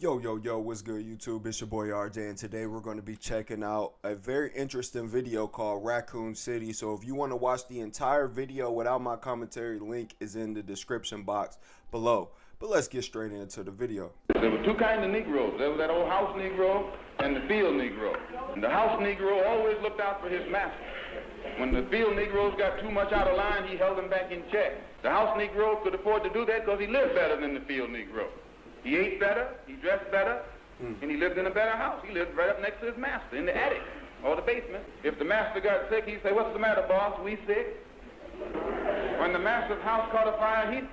Yo, what's good, YouTube? It's your boy RJ, and today we're going to be checking out a very interesting video called Raccoon City. So if you want to watch the entire video without my commentary, link is in the description box below. But let's get straight into the video. There were two kinds of Negroes. There was that old house Negro and the field Negro. And the house Negro always looked out for his master. When the field Negroes got too much out of line, he held them back in check. The house Negro could afford to do that because he lived better than the field Negro. He ate better, he dressed better, and he lived in a better house. He lived right up next to his master, in the attic or the basement. If the master got sick, he'd say, "What's the matter, boss? We sick?" When the master's house caught a fire, he'd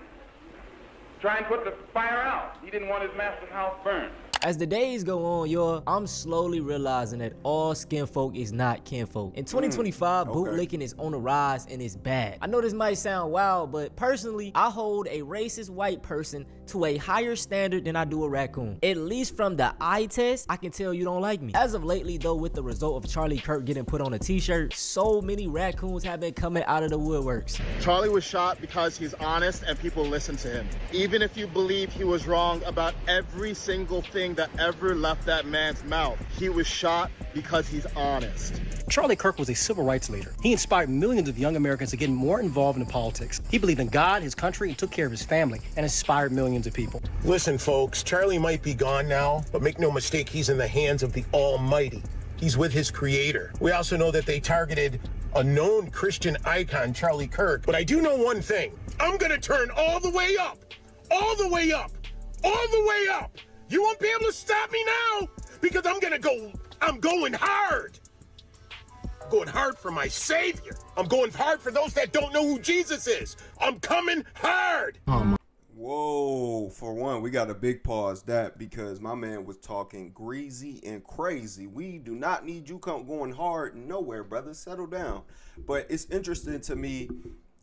try and put the fire out. He didn't want his master's house burned. As the days go on, y'all, I'm slowly realizing that all skin folk is not kinfolk. In 2025, bootlicking is on the rise and it's bad. I know this might sound wild, but personally, I hold a racist white person to a higher standard than I do a raccoon. At least from the eye test, I can tell you don't like me. As of lately, though, with the result of Charlie Kirk getting put on a t-shirt, so many raccoons have been coming out of the woodworks. Charlie was shot because he's honest and people listen to him. Even if you believe he was wrong about every single thing that ever left that man's mouth, he was shot because he's honest. Charlie Kirk was a civil rights leader. He inspired millions of young Americans to get more involved in politics. He believed in God, his country, and took care of his family, and inspired millions of people. Listen, folks, Charlie might be gone now, but make no mistake, he's in the hands of the Almighty. He's with his creator. We also know that they targeted a known Christian icon, Charlie Kirk. But I do know one thing. I'm gonna turn all the way up, all the way up, all the way up. You won't be able to stop me now because I'm going hard. I'm going hard for my Savior. I'm going hard for those that don't know who Jesus is. I'm coming hard. Whoa, for one, we got a big pause that because my man was talking greasy and crazy. We do not need you going hard nowhere, brother. Settle down. But it's interesting to me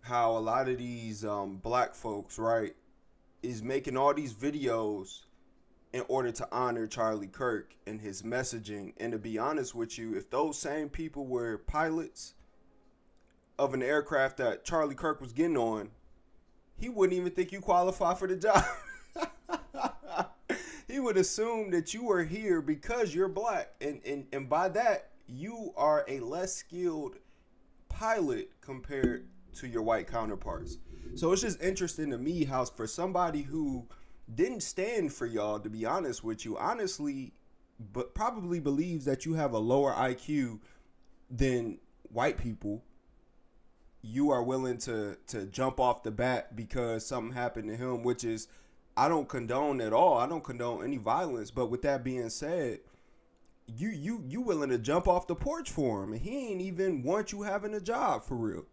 how a lot of these black folks, right, is making all these videos in order to honor Charlie Kirk and his messaging. And to be honest with you, if those same people were pilots of an aircraft that Charlie Kirk was getting on, he wouldn't even think you qualify for the job. He would assume that you are here because you're black. And by that, you are a less skilled pilot compared to your white counterparts. So it's just interesting to me how for somebody who didn't stand for y'all, to be honest with you, honestly, but probably believes that you have a lower IQ than white people, you are willing to jump off the bat because something happened to him, which is, I don't condone at all. I don't condone any violence. But with that being said, you willing to jump off the porch for him, and he ain't even want you having a job for real.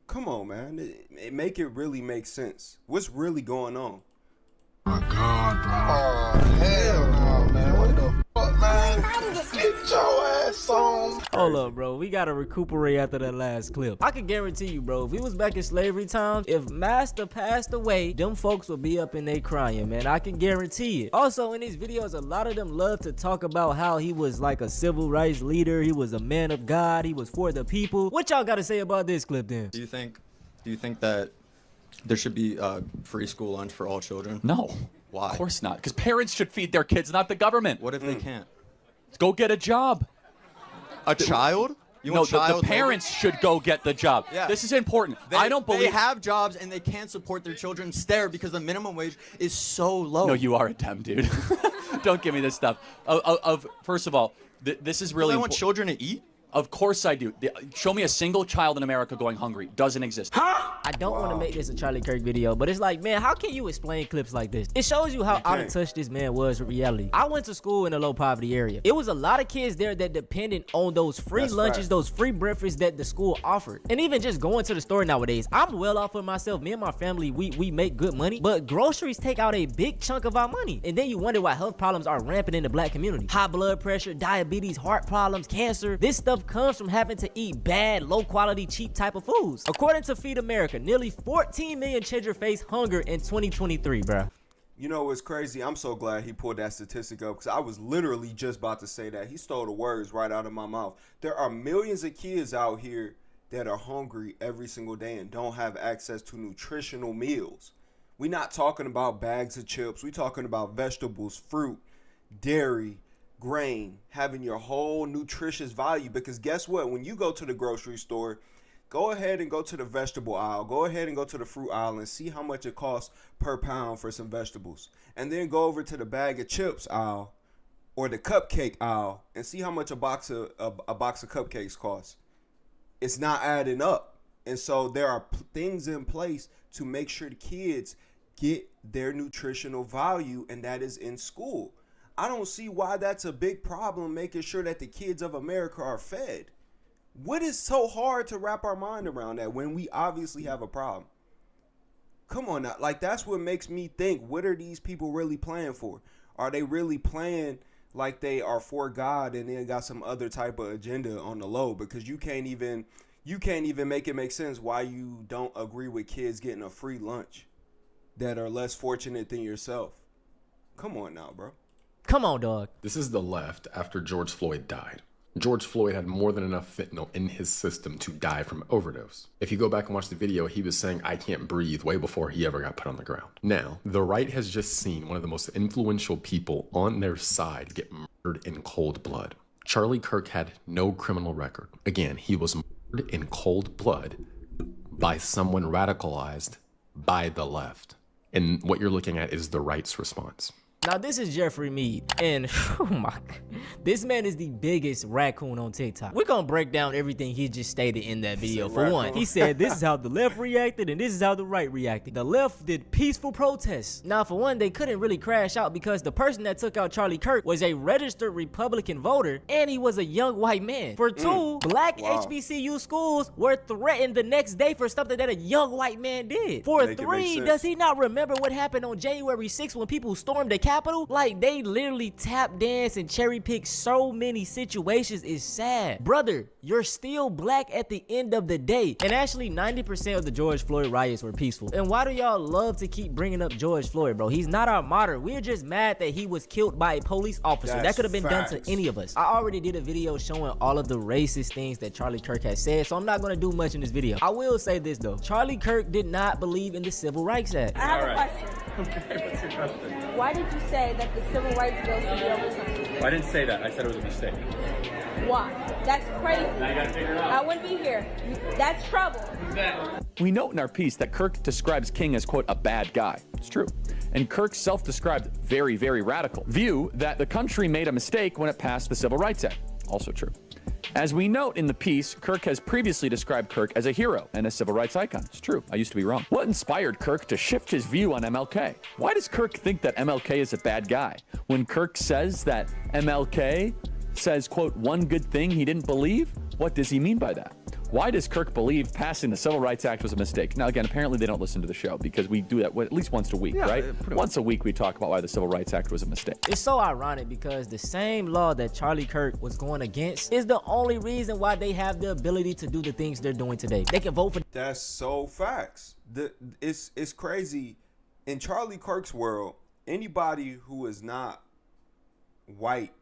Come on, man. Make it really make sense. What's really going on? My God, bro. Oh, hell no, man. What the fuck, man? Get your ass on. Hold up, bro. We gotta recuperate after that last clip. I can guarantee you, bro, if we was back in slavery times, if Master passed away, them folks would be up in there crying, man. I can guarantee it. Also, in these videos, a lot of them love to talk about how he was like a civil rights leader. He was a man of God. He was for the people. What y'all gotta say about this clip, then? Do you think that there should be free school lunch for all children? No. Why? Of course not. Because parents should feed their kids, not the government. What if they can't? Go get a job. A child? No, the parents should go get the job. Yeah. This is important. I don't believe... They have jobs and they can't support their children there because the minimum wage is so low. No, you are a dumb dude. Don't give me this stuff. First of all, this is really... I want children to eat? Of course I do. Show me a single child in America going hungry. Doesn't exist. I don't want to make this a Charlie Kirk video, but it's like, man, how can you explain clips like this? It shows you how out of touch this man was with reality. I went to school in a low poverty area. It was a lot of kids there that depended on those free lunches, those free breakfasts that the school offered. And even just going to the store nowadays, I'm well off for myself. Me and my family, we make good money, but groceries take out a big chunk of our money. And then you wonder why health problems are rampant in the black community. High blood pressure, diabetes, heart problems, cancer. This stuff comes from having to eat bad, low quality, cheap type of foods. According to Feed America, nearly 14 million children face hunger in 2023, bruh. You know what's crazy? I'm so glad he pulled that statistic up because I was literally just about to say that. He stole the words right out of my mouth. There are millions of kids out here that are hungry every single day and don't have access to nutritional meals. We not talking about bags of chips. We talking about vegetables, fruit, dairy, grain, having your whole nutritious value. Because guess what? When you go to the grocery store, go ahead and go to the vegetable aisle. Go ahead and go to the fruit aisle and see how much it costs per pound for some vegetables. And then go over to the bag of chips aisle or the cupcake aisle and see how much a box of cupcakes costs. It's not adding up. And so there are things in place to make sure the kids get their nutritional value, and that is in school. I don't see why that's a big problem, making sure that the kids of America are fed. What is so hard to wrap our mind around that when we obviously have a problem? Come on now. Like, that's what makes me think, what are these people really playing for? Are they really playing like they are for God and then got some other type of agenda on the low? Because you can't even make it make sense why you don't agree with kids getting a free lunch that are less fortunate than yourself. Come on now, bro. Come on, dog. This is the left after George Floyd died. George Floyd had more than enough fentanyl in his system to die from overdose. If you go back and watch the video, he was saying, "I can't breathe," way before he ever got put on the ground. Now, the right has just seen one of the most influential people on their side get murdered in cold blood. Charlie Kirk had no criminal record. Again, he was murdered in cold blood by someone radicalized by the left. And what you're looking at is the right's response. Now, this is Jeffrey Mead, and oh my God, this man is the biggest raccoon on TikTok. We're gonna break down everything he just stated in that video. For one, he said this is how the left reacted and this is how the right reacted. The left did peaceful protests. Now, for one, they couldn't really crash out because the person that took out Charlie Kirk was a registered Republican voter and he was a young white man. For two, black HBCU schools were threatened the next day for something that a young white man did. For three, does he not remember what happened on January 6th when people stormed the Capitol? Like, they literally tap dance and cherry pick so many situations. Is sad. Brother, you're still black at the end of the day. And actually, 90% of the George Floyd riots were peaceful. And why do y'all love to keep bringing up George Floyd, bro? He's not our martyr. We're just mad that he was killed by a police officer. That could have been done to any of us. I already did a video showing all of the racist things that Charlie Kirk has said, so I'm not gonna do much in this video. I will say this though. Charlie Kirk did not believe in the Civil Rights Act. I have a question. Okay, what's your question? Why did you say that the civil rights bill should be overturned? I didn't say that. I said it was a mistake. Why? That's crazy. Now you gotta figure it out. I wouldn't be here. That's trouble. Exactly. We note in our piece that Kirk describes King as, quote, a bad guy. It's true. And Kirk's self-described very, very radical view that the country made a mistake when it passed the Civil Rights Act. Also true. As we note in the piece, Kirk has previously described Kirk as a hero and a civil rights icon. It's true. I used to be wrong. What inspired Kirk to shift his view on MLK? Why does Kirk think that MLK is a bad guy? When Kirk says that MLK says, quote, one good thing he didn't believe, what does he mean by that? Why does Kirk believe passing the Civil Rights Act was a mistake? Now, again, apparently they don't listen to the show because we do that at least once a week, right? Once a week we talk about why the Civil Rights Act was a mistake. It's so ironic because the same law that Charlie Kirk was going against is the only reason why they have the ability to do the things they're doing today. They can vote for... That's so facts. It's crazy. In Charlie Kirk's world, anybody who is not white,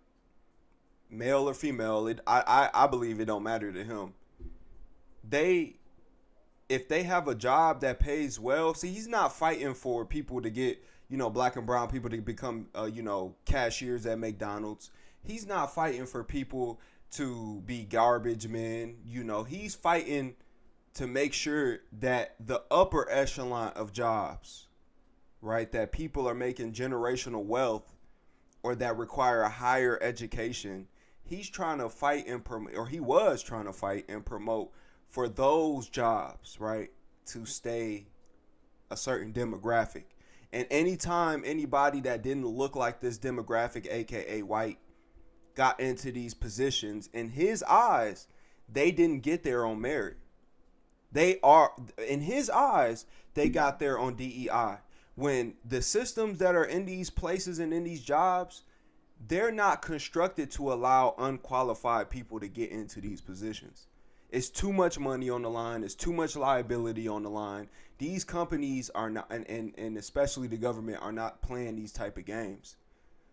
male or female, I believe it don't matter to him. If they have a job that pays well, see, he's not fighting for people to get, black and brown people to become, cashiers at McDonald's. He's not fighting for people to be garbage men. He's fighting to make sure that the upper echelon of jobs, right, that people are making generational wealth or that require a higher education, he's trying to fight and promote, or he was trying to fight and promote for those jobs, right, to stay a certain demographic. And anytime anybody that didn't look like this demographic, aka white, got into these positions, in his eyes, they didn't get there on merit. In his eyes, they got there on DEI. When the systems that are in these places and in these jobs, they're not constructed to allow unqualified people to get into these positions. It's too much money on the line. It's too much liability on the line. These companies are not, and especially the government, are not playing these type of games.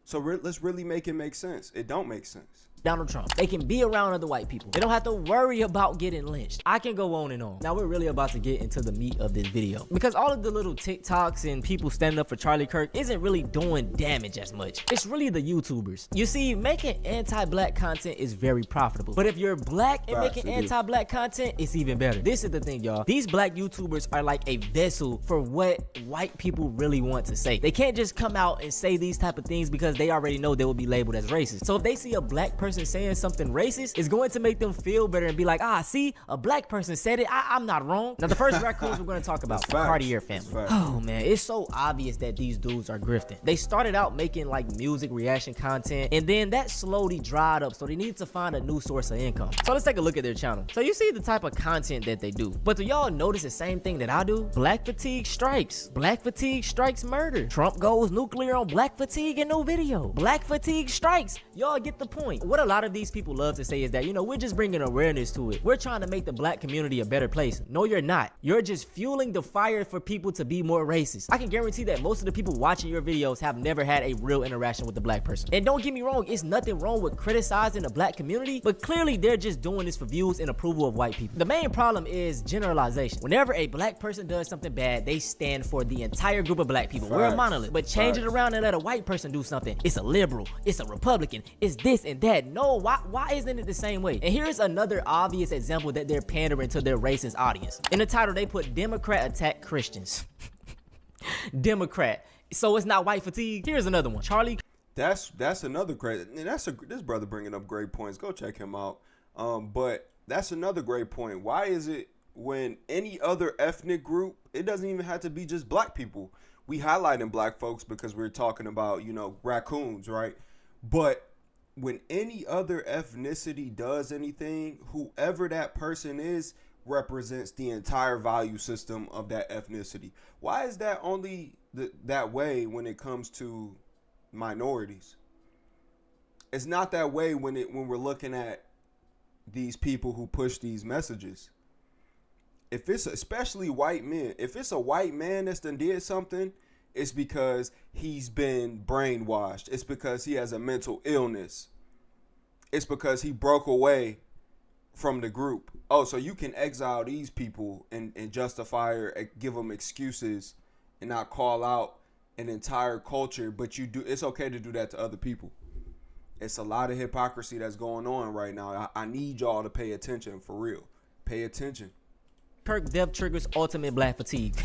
So let's really make it make sense. It don't make sense. Donald Trump. They can be around other white people. They don't have to worry about getting lynched. I can go on and on. Now we're really about to get into the meat of this video, because all of the little TikToks and people standing up for Charlie Kirk isn't really doing damage as much. It's really the YouTubers. You see, making anti-black content is very profitable, but if you're black and making anti-black content, it's even better. This is the thing, y'all. These black YouTubers are like a vessel for what white people really want to say. They can't just come out and say these type of things because they already know they will be labeled as racist. So if they see a black person saying something racist, it's going to make them feel better and be like, ah, see, a black person said it. I'm not wrong. Now, the first Raccoons we're going to talk about, the Cartier family. Oh, man, it's so obvious that these dudes are grifting. They started out making like music reaction content, and then that slowly dried up, so they need to find a new source of income. So let's take a look at their channel. So you see the type of content that they do. But do y'all notice the same thing that I do? Black fatigue strikes. Black fatigue strikes murder. Trump goes nuclear on black fatigue in no video. Black fatigue strikes. Y'all get the point. What a lot of these people love to say is that, you know, we're just bringing awareness to it. We're trying to make the black community a better place. No, you're not. You're just fueling the fire for people to be more racist. I can guarantee that most of the people watching your videos have never had a real interaction with the black person. And don't get me wrong, it's nothing wrong with criticizing the black community, but clearly they're just doing this for views and approval of white people. The main problem is generalization. Whenever a black person does something bad, they stand for the entire group of black people. We're a monolith. But change it around and let a white person do something. It's a liberal, it's a Republican, it's this and that. No, why isn't it the same way? And here's another obvious example that they're pandering to their racist audience. In the title, they put Democrat attack Christians. Democrat. So it's not white fatigue. Here's another one. Charlie. That's another great, and this brother bringing up great points. Go check him out. But that's another great point. Why is it when any other ethnic group, it doesn't even have to be just black people. We highlighting black folks because we're talking about, you know, raccoons, right? But when any other ethnicity does anything, whoever that person is represents the entire value system of that ethnicity. Why is that only that way when it comes to minorities? It's not that way when we're looking at these people who push these messages. If it's especially white men, if it's a white man that's done did something, it's because he's been brainwashed. It's because he has a mental illness. It's because he broke away from the group. Oh, so you can exile these people and justify or give them excuses and not call out an entire culture, but it's okay to do that to other people. It's a lot of hypocrisy that's going on right now. I need y'all to pay attention, for real. Pay attention. Kirk death triggers ultimate black fatigue.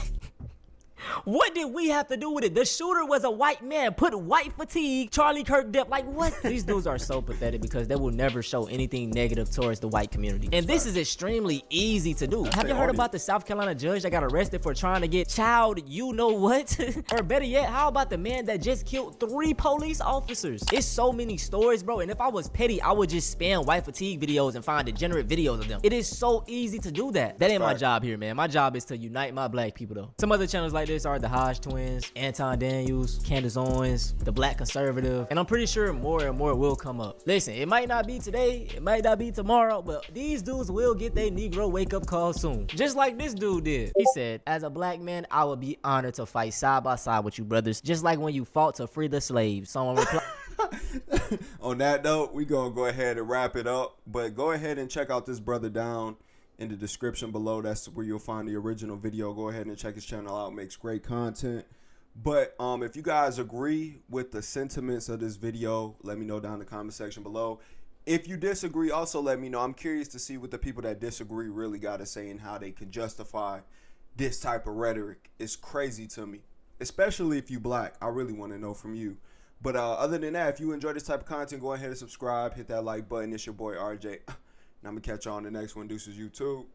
What did we have to do with it? The shooter was a white man. Put white fatigue, Charlie Kirk death. Like, what? These dudes are so pathetic because they will never show anything negative towards the white community. And this is extremely easy to do. Have you heard about the South Carolina judge that got arrested for trying to get child you know what? Or better yet, how about the man that just killed 3 police officers? It's so many stories, bro. And if I was petty, I would just spam white fatigue videos and find degenerate videos of them. It is so easy to do that. That ain't my job here, man. My job is to unite my black people, though. Some other channels like this are the Hodge Twins, Anton Daniels, Candace Owens, the Black Conservative, and I'm pretty sure more and more will come up. Listen, it might not be today, it might not be tomorrow, but these dudes will get their Negro wake-up call soon. Just like this dude did. He said, as a black man, I would be honored to fight side by side with you brothers, just like when you fought to free the slaves. Someone replied. On that note, we gonna go ahead and wrap it up, but go ahead and check out this brother down in the description below. That's where you'll find the original video. Go ahead and check his channel out. Makes great content. But if you guys agree with the sentiments of this video, let me know down in the comment section below. If you disagree, also let me know. I'm curious to see what the people that disagree really got to say and how they can justify this type of rhetoric. It's crazy to me, especially if you black. I really want to know from you. But other than that, if you enjoy this type of content, go ahead and subscribe, hit that like button. It's your boy RJ. And I'm going to catch y'all on the next one. Deuces, YouTube.